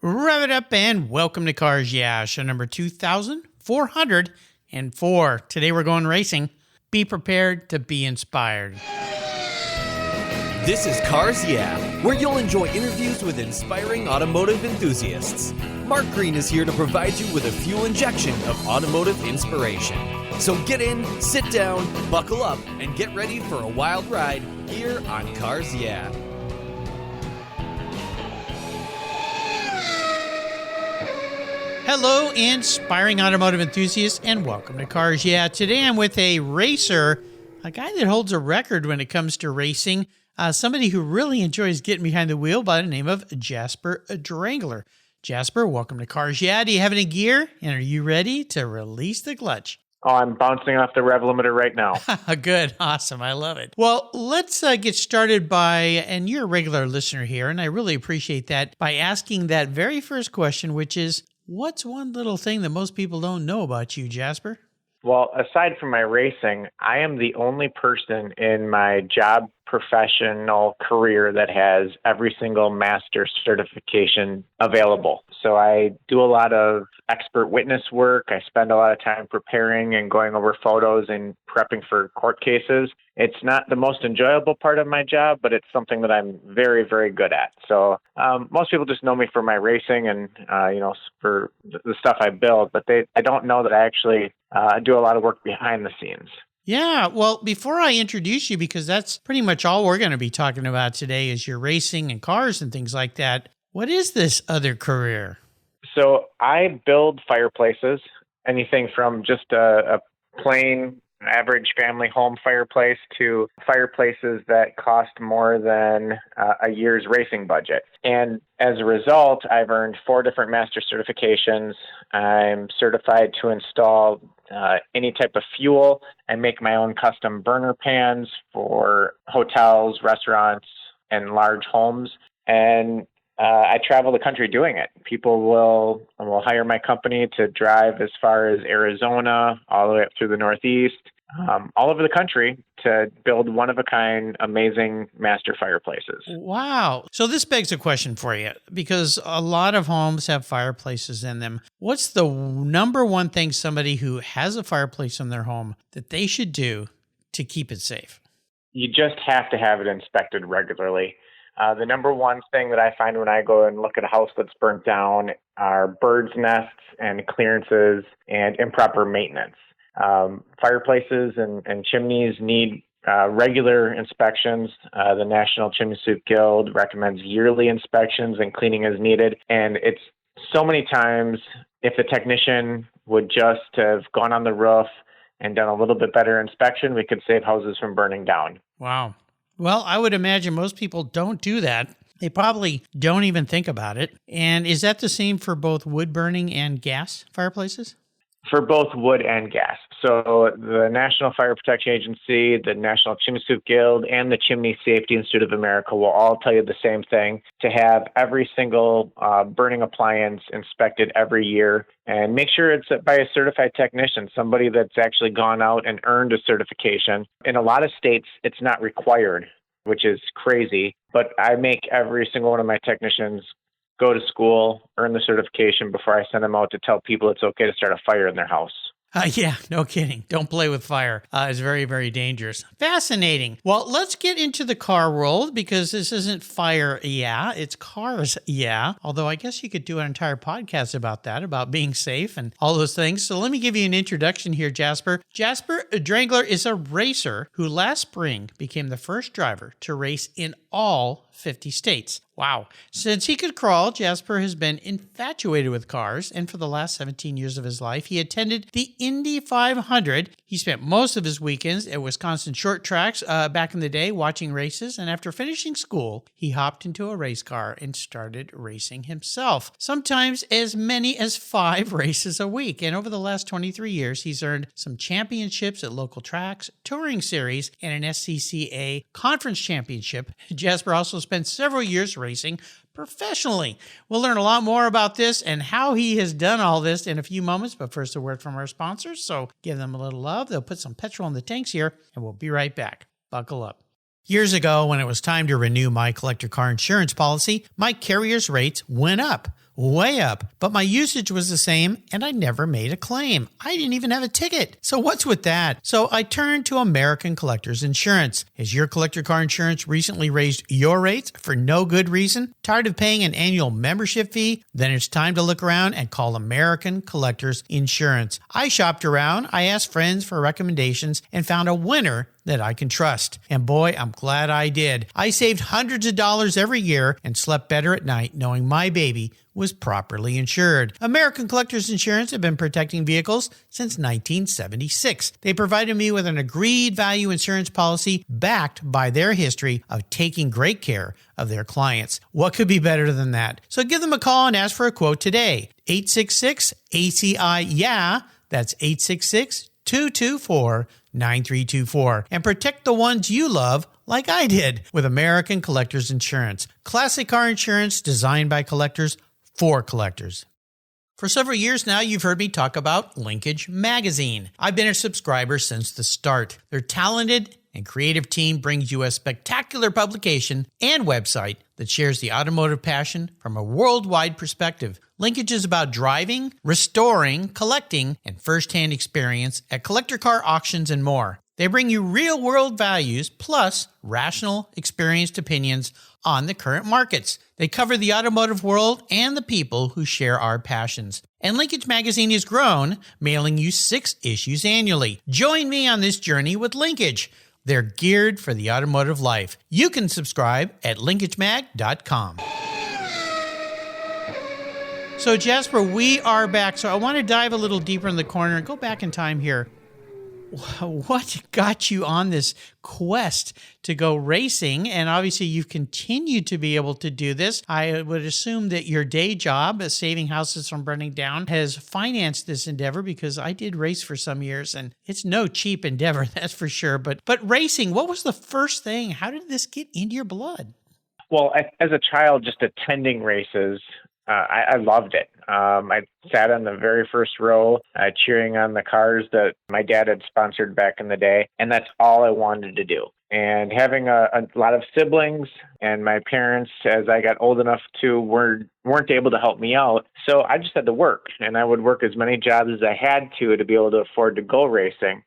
Rev it up and welcome to Cars Yeah, show number 2404. Today we're going racing. Be prepared to be inspired. This is Cars Yeah, where you'll enjoy interviews with inspiring automotive enthusiasts. Mark Green is here to provide you with a fuel injection of automotive inspiration. So get in, sit down, buckle up, and get ready for a wild ride here on Cars Yeah. Hello, inspiring automotive enthusiasts, and welcome to Cars Yeah. Today I'm with a racer, a guy that holds a record when it comes to racing, somebody who really enjoys getting behind the wheel by the name of Jasper Drengler. Jasper, welcome to Cars Yeah. Do you have any gear, and are you ready to release the clutch? Oh, I'm bouncing off the rev limiter right now. Good. Awesome. I love it. Well, let's get started and you're a regular listener here, and I really appreciate that, by asking that very first question, which is, what's one little thing that most people don't know about you, Jasper? Well, aside from my racing, I am the only person in my job professional career that has every single master certification available. So I do a lot of expert witness work. I spend a lot of time preparing and going over photos and prepping for court cases. It's not the most enjoyable part of my job, but it's something that I'm very, very good at. So most people just know me for my racing and, for the stuff I build, but I don't know that I actually do a lot of work behind the scenes. Yeah, well, before I introduce you, because that's pretty much all we're going to be talking about today is your racing and cars and things like that, what is this other career? So I build fireplaces, anything from just a plain average family home fireplace to fireplaces that cost more than a year's racing budget. And as a result, I've earned 4 different master certifications. I'm certified to install any type of fuel. I make my own custom burner pans for hotels, restaurants, and large homes. And I travel the country doing it. People will hire my company to drive as far as Arizona, all the way up through the Northeast, all over the country to build one-of-a-kind, amazing master fireplaces. Wow. So this begs a question for you, because a lot of homes have fireplaces in them. What's the number one thing somebody who has a fireplace in their home that they should do to keep it safe? You just have to have it inspected regularly. The number one thing that I find when I go and look at a house that's burnt down are birds' nests and clearances and improper maintenance. Fireplaces and chimneys need regular inspections. The National Chimney Sweep Guild recommends yearly inspections and cleaning as needed. And it's so many times, if the technician would just have gone on the roof and done a little bit better inspection, we could save houses from burning down. Wow. Well, I would imagine most people don't do that. They probably don't even think about it. And is that the same for both wood burning and gas fireplaces? For both wood and gas. So the National Fire Protection Agency, the National Chimney Sweep Guild, and the Chimney Safety Institute of America will all tell you the same thing, to have every single burning appliance inspected every year, and make sure it's by a certified technician, somebody that's actually gone out and earned a certification. In a lot of states, it's not required, which is crazy, but I make every single one of my technicians go to school, earn the certification before I send them out to tell people it's okay to start a fire in their house. Yeah, no kidding. Don't play with fire. It's very, very dangerous. Fascinating. Well, let's get into the car world, because this isn't fire, yeah, it's cars, yeah. Although I guess you could do an entire podcast about that, about being safe and all those things. So let me give you an introduction here, Jasper. Jasper Drengler is a racer who last spring became the first driver to race in all 50 states. Wow. Since he could crawl, Jasper has been infatuated with cars, and for the last 17 years of his life, he attended the Indy 500. He spent most of his weekends at Wisconsin short tracks back in the day watching races, and after finishing school, he hopped into a race car and started racing himself, sometimes as many as 5 races a week. And over the last 23 years, he's earned some championships at local tracks, touring series, and an SCCA conference championship. Jasper also spent several years racing professionally. We'll learn a lot more about this and how he has done all this in a few moments, but first a word from our sponsors, so give them a little love. They'll put some petrol in the tanks here, and we'll be right back. Buckle up. Years ago, when it was time to renew my collector car insurance policy, my carrier's rates went up. way up. But my usage was the same, and I never made a claim. I didn't even have a ticket. So what's with that? So I turned to American Collectors Insurance. Has your collector car insurance recently raised your rates for no good reason? Tired of paying an annual membership fee? Then it's time to look around and call American Collectors Insurance. I shopped around, I asked friends for recommendations, and found a winner that I can trust. And boy, I'm glad I did. I saved hundreds of dollars every year and slept better at night knowing my baby was properly insured. American Collectors Insurance have been protecting vehicles since 1976. They provided me with an agreed value insurance policy backed by their history of taking great care of their clients. What could be better than that? So give them a call and ask for a quote today. 866-ACI-YEAH. That's 866-224-9324. And protect the ones you love like I did with American Collectors Insurance. Classic car insurance designed by collectors for collectors. For several years now, you've heard me talk about Linkage Magazine. I've been a subscriber since the start. Their talented and creative team brings you a spectacular publication and website that shares the automotive passion from a worldwide perspective. Linkage is about driving, restoring, collecting, and first-hand experience at collector car auctions and more. They bring you real-world values plus rational, experienced opinions on the current markets. They cover the automotive world and the people who share our passions. And Linkage Magazine has grown, mailing you 6 issues annually. Join me on this journey with Linkage. They're geared for the automotive life. You can subscribe at linkagemag.com. So Jasper, we are back. So I want to dive a little deeper in the corner and go back in time here. What got you on this quest to go racing? And obviously you've continued to be able to do this. I would assume that your day job, saving houses from burning down, has financed this endeavor, because I did race for some years and it's no cheap endeavor, that's for sure. But racing, what was the first thing? How did this get into your blood? Well, as a child, just attending races, I loved it. I sat on the very first row, cheering on the cars that my dad had sponsored back in the day, and that's all I wanted to do. And having a lot of siblings, and my parents, as I got old enough to, weren't able to help me out, so I just had to work, and I would work as many jobs as I had to be able to afford to go racing.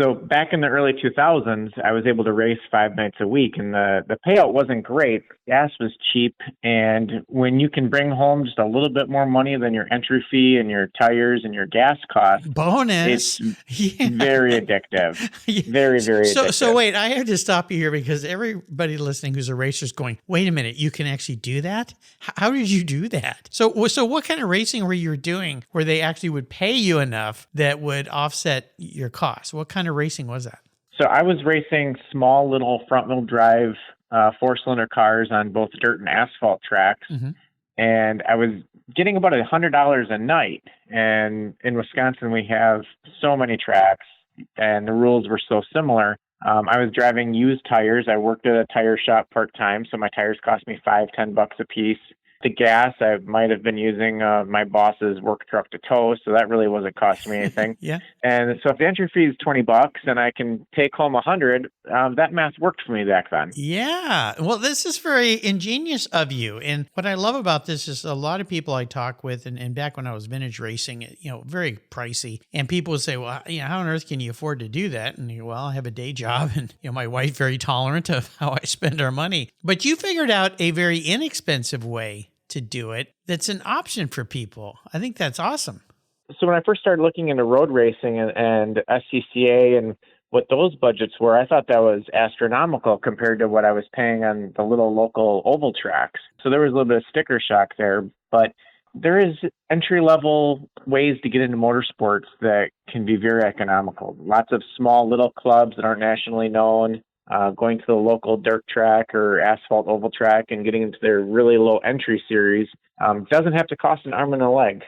So back in the early 2000s, I was able to race 5 nights a week, and the payout wasn't great. Gas was cheap, and when you can bring home just a little bit more money than your entry fee and your tires and your gas cost, bonus, it's very addictive. Very, very addictive. So wait, I have to stop you here, because everybody listening who's a racer is going, wait a minute, you can actually do that? How did you do that? So what kind of racing were you doing where they actually would pay you enough that would offset your costs? What kind of racing was that? So I was racing small little front-wheel drive 4-cylinder cars on both dirt and asphalt tracks. Mm-hmm. And I was getting about $100 a night. And in Wisconsin, we have so many tracks and the rules were so similar. I was driving used tires. I worked at a tire shop part-time, so my tires cost me $5-10 a piece. The gas, I might have been using my boss's work truck to tow, so that really wasn't costing me anything. Yeah. And so if the entry fee is $20 and I can take home $100, that math worked for me back then. Yeah. Well, this is very ingenious of you. And what I love about this is a lot of people I talk with, and back when I was vintage racing, very pricey. And people would say, well, how on earth can you afford to do that? And well, I have a day job, and my wife very tolerant of how I spend our money. But you figured out a very inexpensive way to do it that's an option for people. I think that's awesome. So when I first started looking into road racing and SCCA and what those budgets were, I thought that was astronomical compared to what I was paying on the little local oval tracks. So there was a little bit of sticker shock there, but there is entry-level ways to get into motorsports that can be very economical. Lots of small little clubs that aren't nationally known, going to the local dirt track or asphalt oval track and getting into their really low entry series doesn't have to cost an arm and a leg.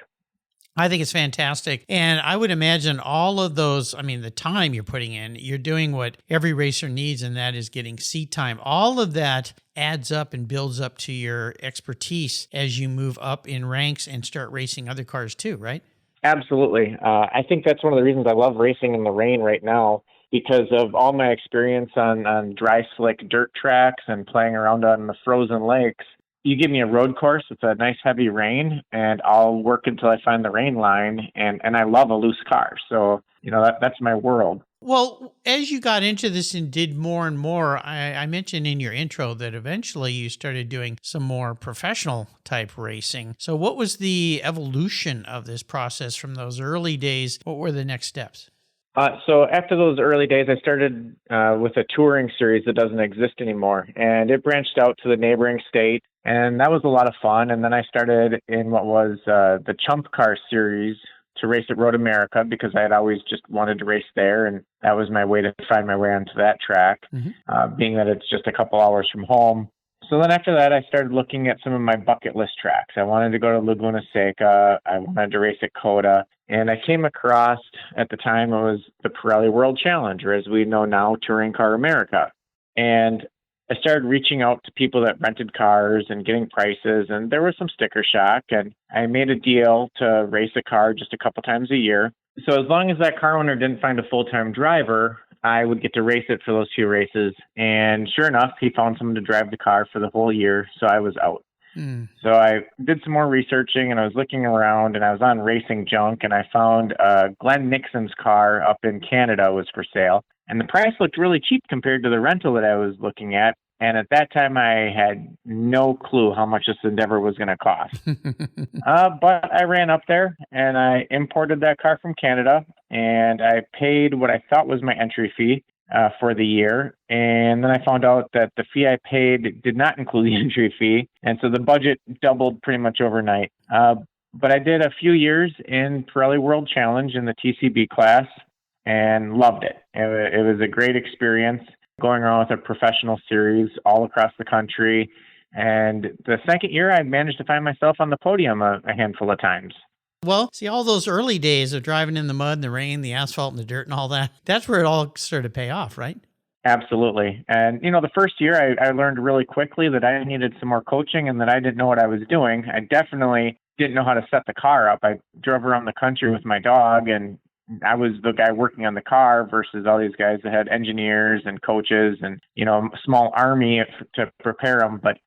I think it's fantastic. And I would imagine all of those, the time you're putting in, you're doing what every racer needs, and that is getting seat time. All of that adds up and builds up to your expertise as you move up in ranks and start racing other cars too, right? Absolutely. I think that's one of the reasons I love racing in the rain right now, because of all my experience on dry, slick dirt tracks and playing around on the frozen lakes. you give me a road course with a nice heavy rein, and I'll work until I find the rein line. And I love a loose car. So, that's my world. Well, as you got into this and did more and more, I mentioned in your intro that eventually you started doing some more professional type racing. So what was the evolution of this process from those early days? What were the next steps? So after those early days, I started with a touring series that doesn't exist anymore, and it branched out to the neighboring state, and that was a lot of fun. And then I started in what was the Chump Car series to race at Road America, because I had always just wanted to race there, and that was my way to find my way onto that track, being that it's just a couple hours from home. So then after that, I started looking at some of my bucket list tracks. I wanted to go to Laguna Seca. I wanted to race at Coda. And I came across, at the time, it was the Pirelli World Challenge, or as we know now, Touring Car America. And I started reaching out to people that rented cars and getting prices, and there was some sticker shock. And I made a deal to race a car just a couple times a year. So as long as that car owner didn't find a full-time driver, I would get to race it for those few races. And sure enough, he found someone to drive the car for the whole year, so I was out. So I did some more researching, and I was looking around, and I was on Racing Junk, and I found Glenn Nixon's car up in Canada was for sale. And the price looked really cheap compared to the rental that I was looking at. And at that time, I had no clue how much this endeavor was going to cost. But I ran up there, and I imported that car from Canada, and I paid what I thought was my entry fee for the year. And then I found out that the fee I paid did not include the entry fee. And so the budget doubled pretty much overnight. But I did a few years in Pirelli World Challenge in the TCB class and loved it. It was a great experience going around with a professional series all across the country. And the second year, I managed to find myself on the podium a handful of times. Well, see, all those early days of driving in the mud and the rain, the asphalt and the dirt and all that, that's where it all started to pay off, right? Absolutely. And, the first year I learned really quickly that I needed some more coaching and that I didn't know what I was doing. I definitely didn't know how to set the car up. I drove around the country with my dog, and I was the guy working on the car versus all these guys that had engineers and coaches and, a small army to prepare them. But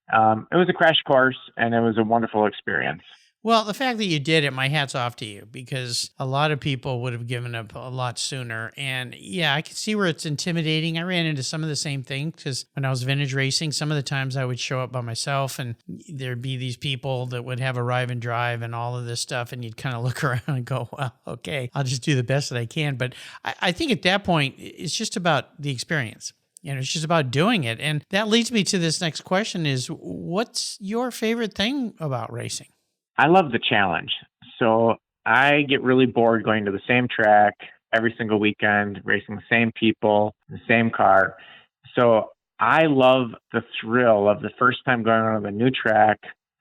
it was a crash course, and it was a wonderful experience. Well, the fact that you did it, my hat's off to you, because a lot of people would have given up a lot sooner. And yeah, I can see where it's intimidating. I ran into some of the same things because when I was vintage racing, some of the times I would show up by myself and there'd be these people that would have arrive and drive and all of this stuff. And you'd kind of look around and go, well, okay, I'll just do the best that I can. But I think at that point, it's just about the experience. It's just about doing it. And that leads me to this next question is, what's your favorite thing about racing? I love the challenge. So I get really bored going to the same track every single weekend, racing the same people, the same car. So I love the thrill of the first time going on a new track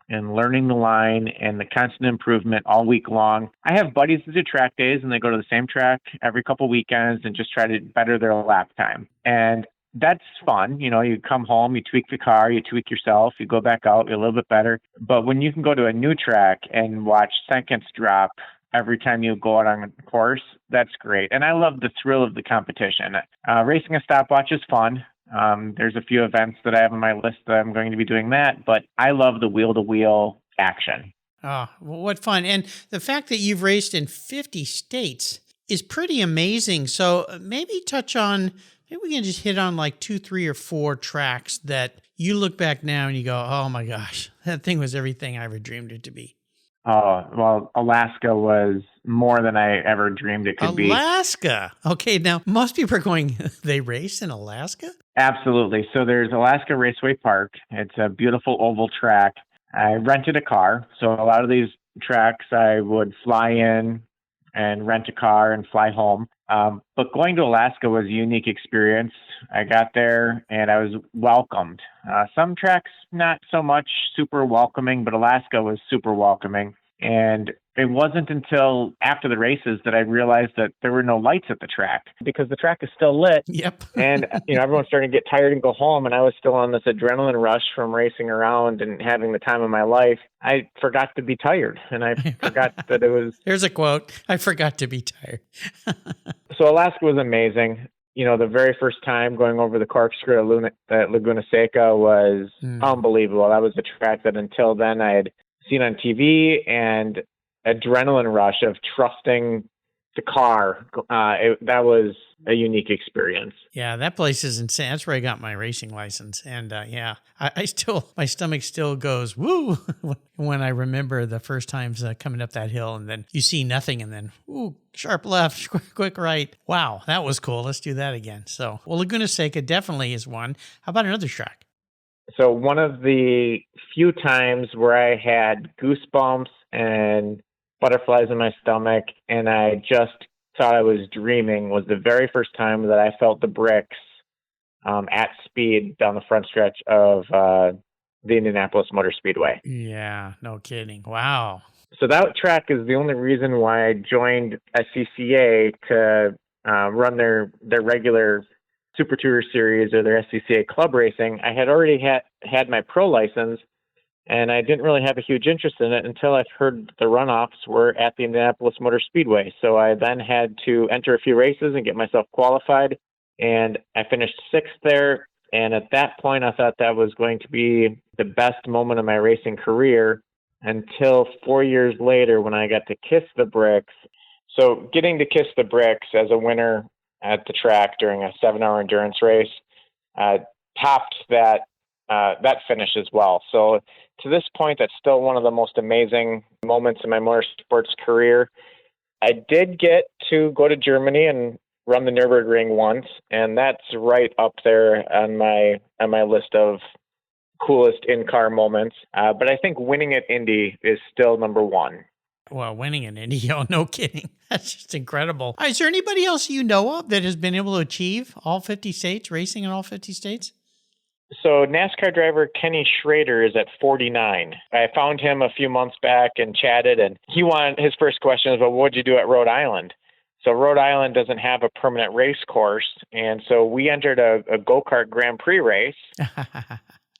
and learning the line and the constant improvement all week long. I have buddies that do track days, and they go to the same track every couple weekends and just try to better their lap time. And that's fun. You come home, you tweak the car, you tweak yourself, you go back out, you're a little bit better. But when you can go to a new track and watch seconds drop every time you go out on a course, that's great. And I love the thrill of the competition. Racing a stopwatch is fun. There's a few events that I have on my list that I'm going to be doing that, but I love the wheel-to-wheel action. Oh, well, what fun. And the fact that you've raced in 50 states is pretty amazing. So maybe we can just hit on like 2, 3, or 4 tracks that you look back now and you go, oh my gosh, that thing was everything I ever dreamed it to be. Oh, well, Alaska was more than I ever dreamed it could be. Alaska. Okay, now most people are going, they race in Alaska? Absolutely. So there's Alaska Raceway Park. It's a beautiful oval track. I rented a car. So a lot of these tracks I would fly in and rent a car and fly home. But going to Alaska was a unique experience. I got there and I was welcomed. Some tracks, not so much super welcoming, but Alaska was super welcoming. And it wasn't until after the races that I realized that there were no lights at the track because the track is still lit. Yep. And, everyone's starting to get tired and go home. And I was still on this adrenaline rush from racing around and having the time of my life. I forgot to be tired. And I forgot that it was... Here's a quote. I forgot to be tired. So Alaska was amazing. the very first time going over the corkscrew at Laguna Seca was unbelievable. That was a track that until then I had seen on TV, and adrenaline rush of trusting the car. That was a unique experience. Yeah, that place is insane. That's where I got my racing license. And I still, my stomach still goes, woo, when I remember the first times coming up that hill, and then you see nothing, and then, ooh, sharp left, quick right. Wow, that was cool. Let's do that again. So, well, Laguna Seca definitely is one. How about another track? So one of the few times where I had goosebumps and butterflies in my stomach, and I just thought I was dreaming, was the very first time that I felt the bricks at speed down the front stretch of the Indianapolis Motor Speedway. Yeah, no kidding. Wow. So that track is the only reason why I joined SCCA to run their regular Super Tourer Series or their SCCA club racing. I had already had my pro license, and I didn't really have a huge interest in it until I heard the runoffs were at the Indianapolis Motor Speedway. So I then had to enter a few races and get myself qualified, and I finished sixth there. And at that point, I thought that was going to be the best moment of my racing career until 4 years later when I got to kiss the bricks. So getting to kiss the bricks as a winner at the track during a 7-hour endurance race topped that finish as well. So to this point, that's still one of the most amazing moments in my motorsports career. I did get to go to Germany and run the Nürburgring once, and that's right up there on my list of coolest in-car moments. But I think winning at Indy is still number one. Well, winning an Indy, oh, no kidding. That's just incredible. Is there anybody else you know of that has been able to achieve all 50 states, racing in all 50 states? So NASCAR driver Kenny Schrader is at 49. I found him a few months back and chatted, and his first question was, well, what did you do at Rhode Island? So Rhode Island doesn't have a permanent race course, and so we entered a go-kart Grand Prix race.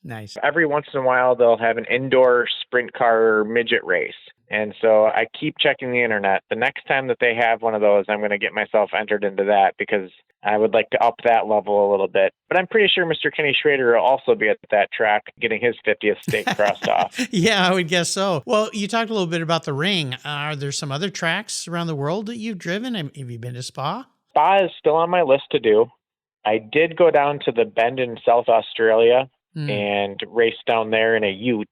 Nice. Every once in a while, they'll have an indoor sprint car midget race. And so I keep checking the internet. The next time that they have one of those, I'm going to get myself entered into that because I would like to up that level a little bit. But I'm pretty sure Mr. Kenny Schrader will also be at that track getting his 50th state crossed off. Yeah, I would guess so. Well, you talked a little bit about the ring. Are there some other tracks around the world that you've driven? Have you been to Spa? Spa is still on my list to do. I did go down to the Bend in South Australia and race down there in a ute.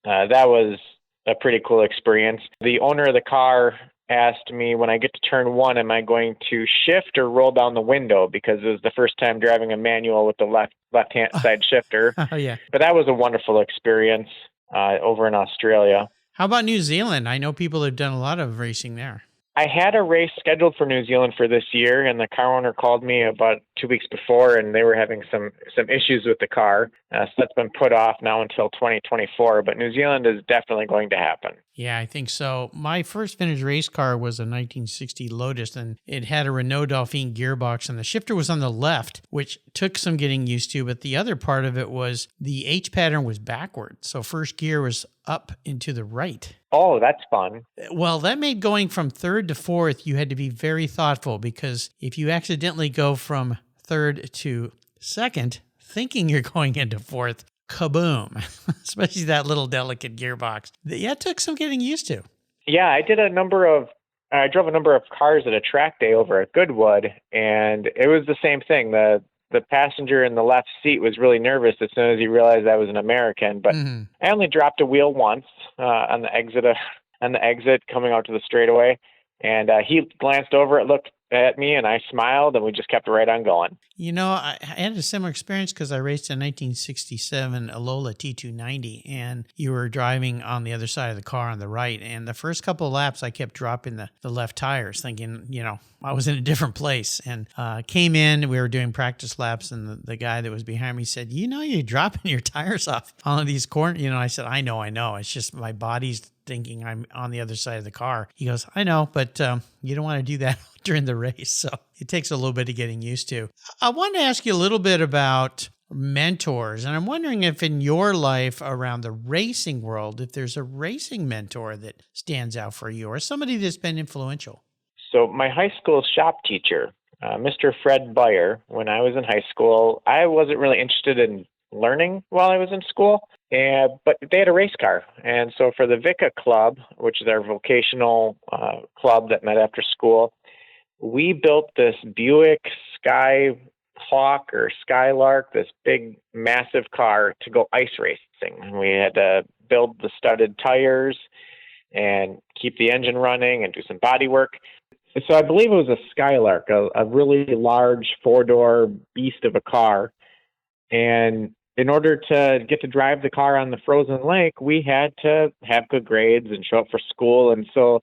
That was a pretty cool experience. The owner of the car asked me when I get to turn one, am I going to shift or roll down the window? Because it was the first time driving a manual with the left-hand side shifter. Oh, yeah. But that was a wonderful experience over in Australia. How about New Zealand? I know people have done a lot of racing there. I had a race scheduled for New Zealand for this year, and the car owner called me about 2 weeks before, and they were having some issues with the car. So that's been put off now until 2024, but New Zealand is definitely going to happen. Yeah, I think so. My first vintage race car was a 1960 Lotus, and it had a Renault Dauphine gearbox, and the shifter was on the left, which took some getting used to, but the other part of it was the H pattern was backward. So first gear was up into the right. Oh, that's fun. Well, that made going from third to fourth, you had to be very thoughtful, because if you accidentally go from third to second, thinking you're going into fourth, kaboom, especially that little delicate gearbox. Yeah, it took some getting used to. Yeah, I drove a number of cars at a track day over at Goodwood, and it was the same thing. The passenger in the left seat was really nervous as soon as he realized I was an American, but I only dropped a wheel once on the exit coming out to the straightaway, and he glanced over, looked at me, and I smiled, and we just kept right on going. You know, I had a similar experience because I raced a 1967 Alola T290, and you were driving on the other side of the car on the right, and the first couple of laps, I kept dropping the left tires, thinking, I was in a different place, and came in, we were doing practice laps, and the guy that was behind me said, you're dropping your tires off on these corners. I said, I know, it's just my body's thinking I'm on the other side of the car. He goes, I know, but you don't want to do that during the race. So it takes a little bit of getting used to. I want to ask you a little bit about mentors. And I'm wondering if in your life around the racing world, if there's a racing mentor that stands out for you or somebody that's been influential. So my high school shop teacher, Mr. Fred Beyer when I was in high school. I wasn't really interested in learning while I was in school, but they had a race car. And so for the VICA Club, which is our vocational club that met after school, we built this Buick Skyhawk or Skylark, this big, massive car to go ice racing. And we had to build the studded tires and keep the engine running and do some body work. So I believe it was a Skylark, a really large four-door beast of a car. And in order to get to drive the car on the frozen lake, we had to have good grades and show up for school. And so,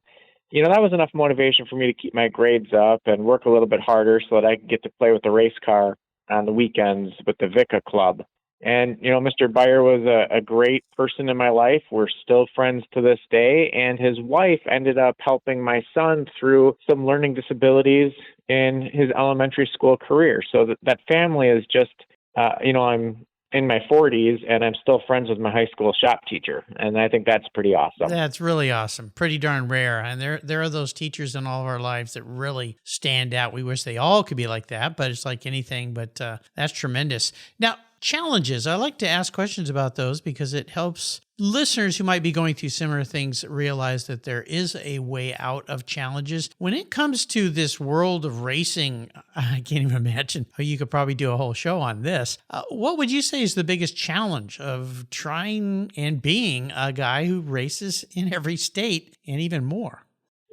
that was enough motivation for me to keep my grades up and work a little bit harder so that I could get to play with the race car on the weekends with the VICA Club. And, Mr. Beyer was a great person in my life. We're still friends to this day. And his wife ended up helping my son through some learning disabilities in his elementary school career. So that family is just, I'm in my 40s and I'm still friends with my high school shop teacher. And I think that's pretty awesome. That's really awesome. Pretty darn rare. And there are those teachers in all of our lives that really stand out. We wish they all could be like that, but it's like anything, but that's tremendous. Now, challenges. I like to ask questions about those because it helps listeners who might be going through similar things realize that there is a way out of challenges. When it comes to this world of racing, I can't even imagine how you could probably do a whole show on this. What would you say is the biggest challenge of trying and being a guy who races in every state and even more?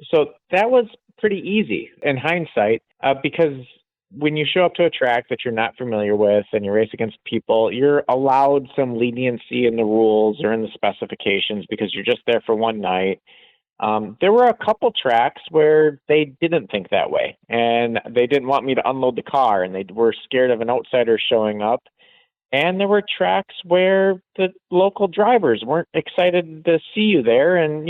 So that was pretty easy in hindsight because when you show up to a track that you're not familiar with and you race against people, you're allowed some leniency in the rules or in the specifications because you're just there for one night. There were a couple tracks where they didn't think that way and they didn't want me to unload the car and they were scared of an outsider showing up. And there were tracks where the local drivers weren't excited to see you there and,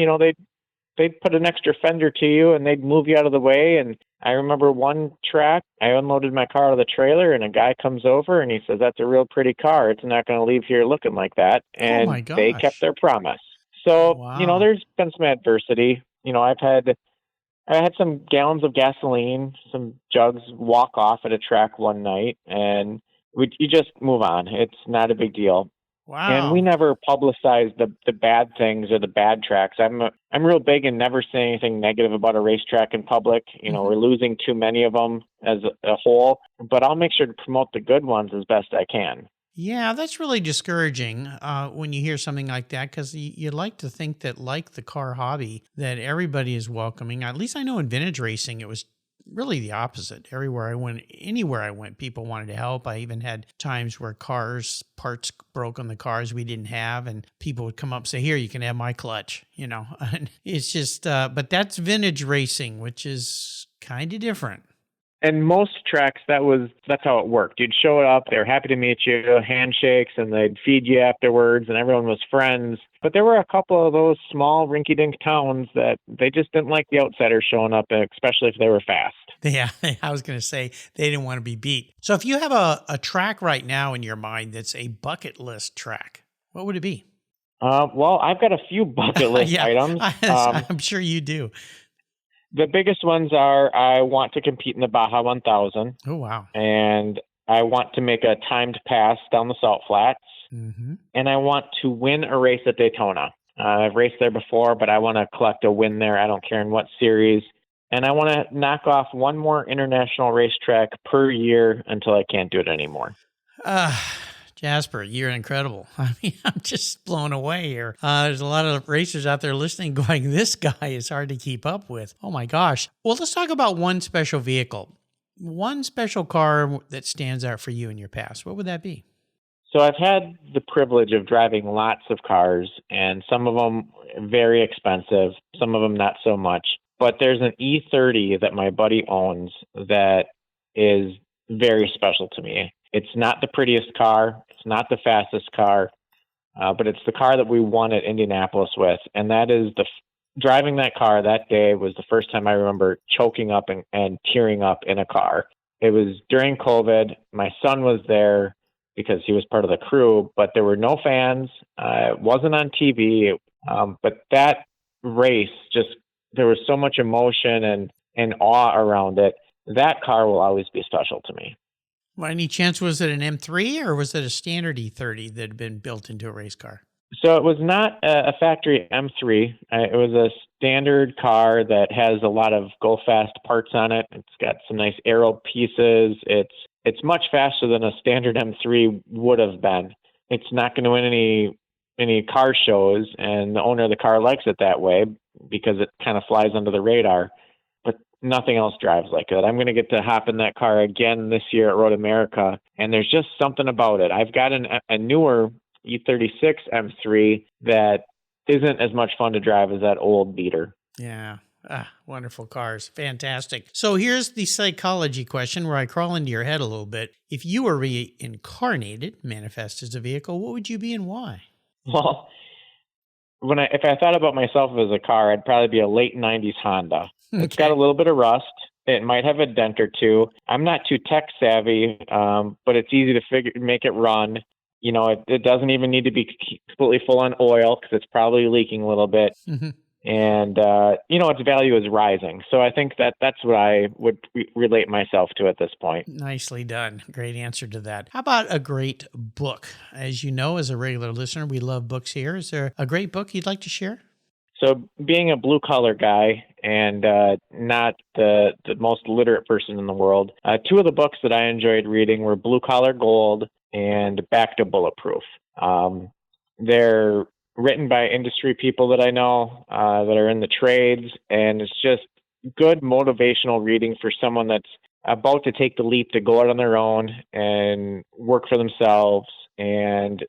they'd put an extra fender to you and they'd move you out of the way. And I remember one track, I unloaded my car out of the trailer and a guy comes over and he says, "That's a real pretty car. It's not going to leave here looking like that." And Oh my gosh. they kept their promise. So, Wow. there's been some adversity. I had some gallons of gasoline, some jugs walk off at a track one night and you just move on. It's not a big deal. Wow. And we never publicized the bad things or the bad tracks. I'm real big in never saying anything negative about a racetrack in public. We're losing too many of them as a whole, but I'll make sure to promote the good ones as best I can. Yeah, that's really discouraging when you hear something like that because you like to think that, like the car hobby, that everybody is welcoming. At least I know in vintage racing, it was really the opposite. Anywhere I went, people wanted to help. I even had times where parts broke on the cars we didn't have, and people would come up and say, "Here, you can have my clutch," And it's just, but that's vintage racing, which is kind of different. And most tracks, that's how it worked. You'd show up, they were happy to meet you, handshakes, and they'd feed you afterwards, and everyone was friends. But there were a couple of those small rinky-dink towns that they just didn't like the outsiders showing up, especially if they were fast. Yeah, I was going to say they didn't want to be beat. So if you have a track right now in your mind that's a bucket list track, what would it be? Well, I've got a few bucket list items. I'm sure you do. The biggest ones are I want to compete in the Baja 1000. Oh, wow. And I want to make a timed pass down the Salt Flats. Mm-hmm. And I want to win a race at Daytona. I've raced there before, but I want to collect a win there. I don't care in what series. And I want to knock off one more international racetrack per year until I can't do it anymore. Jasper, you're incredible. I mean, I'm just blown away here. There's a lot of racers out there listening going, this guy is hard to keep up with. Oh my gosh. Well, let's talk about one special vehicle. One special car that stands out for you in your past. What would that be? So I've had the privilege of driving lots of cars, and some of them very expensive, some of them not so much. But there's an E30 that my buddy owns that is very special to me. It's not the prettiest car. It's not the fastest car, but it's the car that we won at Indianapolis with. And that is driving that car that day was the first time I remember choking up and tearing up in a car. It was during COVID. My son was there because he was part of the crew, but there were no fans. It wasn't on TV. But that race, there was so much emotion and awe around it. that car will always be special to me. Well, any chance was it an M3 or was it a standard E30 that had been built into a race car? So it was not a factory M3. It was a standard car that has a lot of go-fast parts on it. It's got some nice aero pieces. It's much faster than a standard M3 would have been. It's not going to win any car shows, and the owner of the car likes it that way because it kind of flies under the radar. But nothing else drives like it. I'm going to get to hop in that car again this year at Road America, and there's just something about it. I've got a newer E36 M3 that isn't as much fun to drive as that old beater. Yeah. Wonderful cars. Fantastic. So here's the psychology question where I crawl into your head a little bit. If you were reincarnated, manifest as a vehicle, what would you be and why? Well, if I thought about myself as a car, I'd probably be a late 90s Honda. Okay. It's got a little bit of rust. It might have a dent or two. I'm not too tech savvy, but it's easy to make it run. You know, it doesn't even need to be completely full on oil because it's probably leaking a little bit. Mm-hmm. And, its value is rising. So I think that's what I would relate myself to at this point. Nicely done. Great answer to that. How about a great book? As you know, as a regular listener, we love books here. Is there a great book you'd like to share? So being a blue collar guy and not the most literate person in the world, two of the books that I enjoyed reading were Blue Collar Gold and Back to Bulletproof. They're written by industry people that I know that are in the trades, and it's just good motivational reading for someone that's about to take the leap to go out on their own and work for themselves, and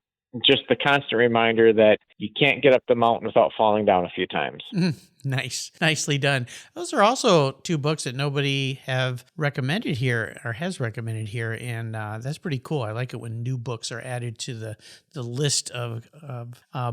just the constant reminder that you can't get up the mountain without falling down a few times. Nice. Nicely done. Those are also two books that nobody have recommended here or has recommended here, and that's pretty cool. I like it when new books are added to the list of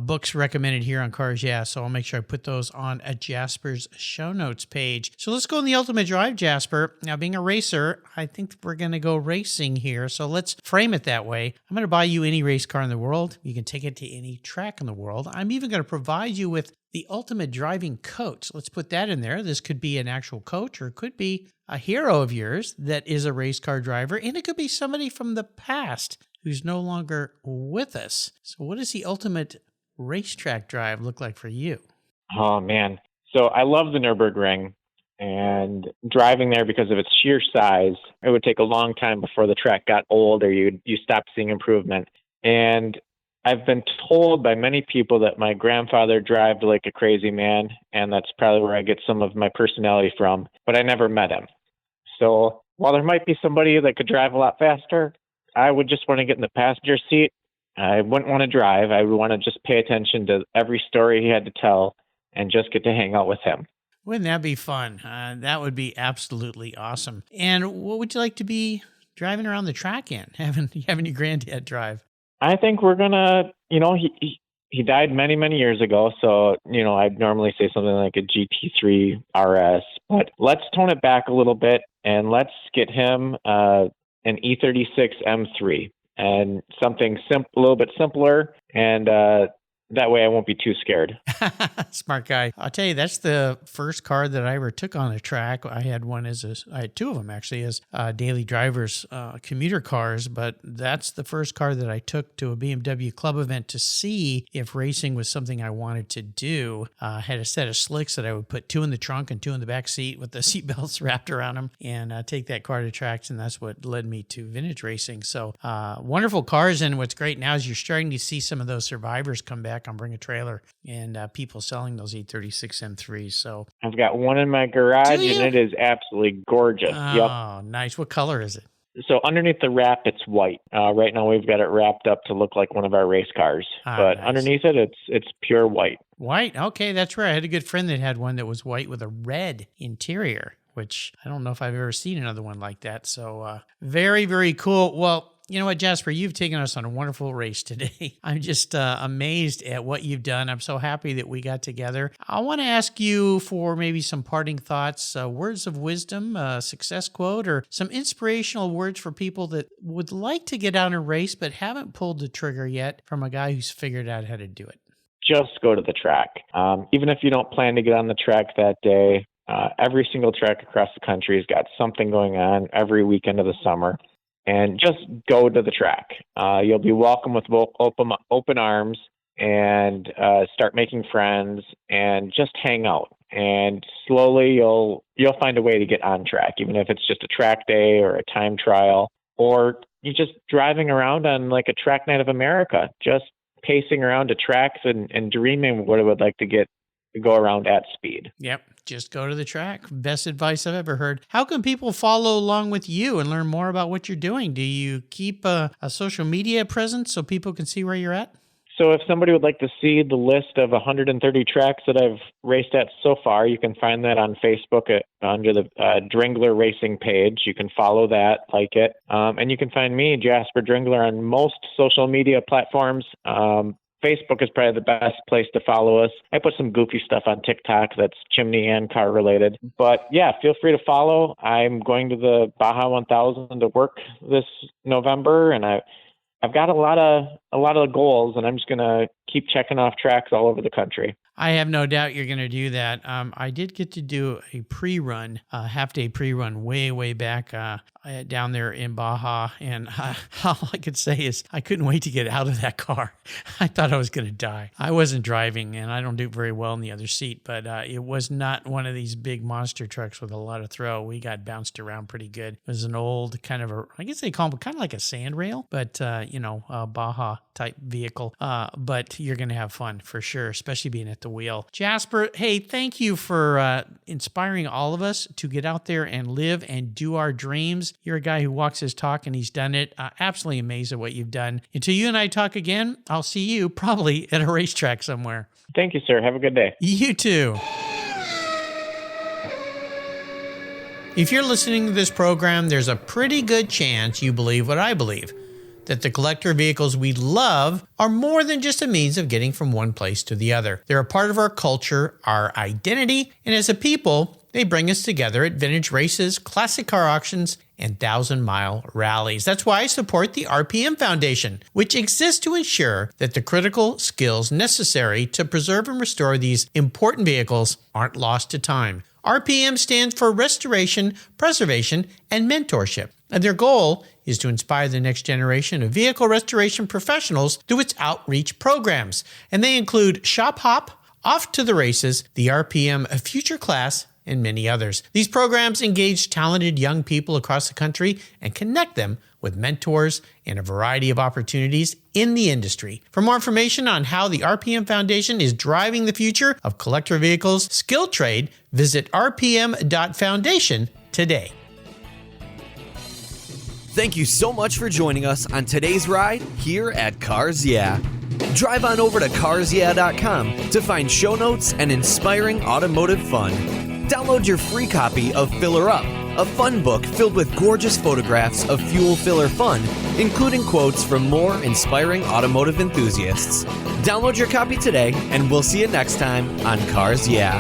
books recommended here on Cars Yeah, so I'll make sure I put those on a Jasper's show notes page. So let's go in the ultimate drive, Jasper. Now, being a racer, I think we're going to go racing here, so let's frame it that way. I'm going to buy you any race car in the world. You can take it to any track in the world. I'm even going to provide you with the ultimate driving coach. Let's put that in there. This could be an actual coach, or it could be a hero of yours that is a race car driver, and it could be somebody from the past who's no longer with us. So what does the ultimate racetrack drive look like for you? Oh, man. So I love the Nürburgring, and driving there because of its sheer size, it would take a long time before the track got old or you stopped seeing improvement. And I've been told by many people that my grandfather drove like a crazy man, and that's probably where I get some of my personality from, but I never met him. So while there might be somebody that could drive a lot faster, I would just want to get in the passenger seat. I wouldn't want to drive. I would want to just pay attention to every story he had to tell and just get to hang out with him. Wouldn't that be fun? That would be absolutely awesome. And what would you like to be driving around the track in, having your granddad drive? I think we're going to, he died many, many years ago. So, I'd normally say something like a GT3 RS, but let's tone it back a little bit and let's get him an E36 M3 and something a little bit simpler. And that way I won't be too scared. Smart guy. I'll tell you, that's the first car that I ever took on a track. I had I had two of them actually as daily drivers, commuter cars, but that's the first car that I took to a BMW club event to see if racing was something I wanted to do. I had a set of slicks that I would put two in the trunk and two in the back seat with the seat belts wrapped around them and take that car to tracks. And that's what led me to vintage racing. So wonderful cars. And what's great now is you're starting to see some of those survivors come back on Bring a Trailer and people selling those E36 M3s. So I've got one in my garage and it is absolutely gorgeous. Oh, nice. What color is it? So underneath the wrap, it's white. Right now we've got it wrapped up to look like one of our race cars, but nice. Underneath it, it's pure white. White. Okay. That's right. I had a good friend that had one that was white with a red interior, which I don't know if I've ever seen another one like that. So very, very cool. Well, you know what, Jasper, you've taken us on a wonderful race today. I'm just amazed at what you've done. I'm so happy that we got together. I want to ask you for maybe some parting thoughts, words of wisdom, a success quote, or some inspirational words for people that would like to get on a race but haven't pulled the trigger yet from a guy who's figured out how to do it. Just go to the track. Even if you don't plan to get on the track that day, Every single track across the country has got something going on every weekend of the summer. And just go to the track. You'll be welcome with open arms, and start making friends and just hang out. And slowly you'll find a way to get on track, even if it's just a track day or a time trial, or you're just driving around on like a track night of America, just pacing around to tracks and dreaming what it would like to go around at speed. Yep. Just go to the track. Best advice I've ever heard. How can people follow along with you and learn more about what you're doing? Do you keep a social media presence so people can see where you're at? So if somebody would like to see the list of 130 tracks that I've raced at so far, you can find that on Facebook under the Drengler Racing page. You can follow that, like it. And you can find me, Jasper Drengler, on most social media platforms. Facebook is probably the best place to follow us. I put some goofy stuff on TikTok that's chimney and car related. But yeah, feel free to follow. I'm going to the Baja 1000 to work this November, and I've got a lot of goals, and I'm just going to keep checking off tracks all over the country. I have no doubt you're going to do that. I did get to do a pre-run, half-day pre-run way back down there in Baja, and all I could say is I couldn't wait to get out of that car. I thought I was going to die. I wasn't driving, and I don't do very well in the other seat, but it was not one of these big monster trucks with a lot of throw. We got bounced around pretty good. It was an old kind of I guess they call them kind of like a sand rail, but a Baja type vehicle. But you're going to have fun for sure, especially being at the wheel. Jasper, hey, thank you for inspiring all of us to get out there and live and do our dreams. You're a guy who walks his talk, and he's done it. Absolutely amazed at what you've done. Until you and I talk again, I'll see you probably at a racetrack somewhere. Thank you, sir. Have a good day. You too. If you're listening to this program, there's a pretty good chance you believe what I believe, that the collector vehicles we love are more than just a means of getting from one place to the other. They're a part of our culture, our identity, and as a people, they bring us together at vintage races, classic car auctions, and 1,000-mile rallies. That's why I support the RPM Foundation, which exists to ensure that the critical skills necessary to preserve and restore these important vehicles aren't lost to time. RPM stands for Restoration, Preservation, and Mentorship, and their goal is to inspire the next generation of vehicle restoration professionals through its outreach programs. And they include Shop Hop, Off to the Races, the RPM Future Class, and many others. These programs engage talented young people across the country and connect them with mentors and a variety of opportunities in the industry. For more information on how the RPM Foundation is driving the future of collector vehicles skill trade, visit rpm.foundation today. Thank you so much for joining us on today's ride here at Cars Yeah. Drive on over to carsyeah.com to find show notes and inspiring automotive fun. Download your free copy of Filler Up, a fun book filled with gorgeous photographs of fuel filler fun, including quotes from more inspiring automotive enthusiasts. Download your copy today, and we'll see you next time on Cars Yeah.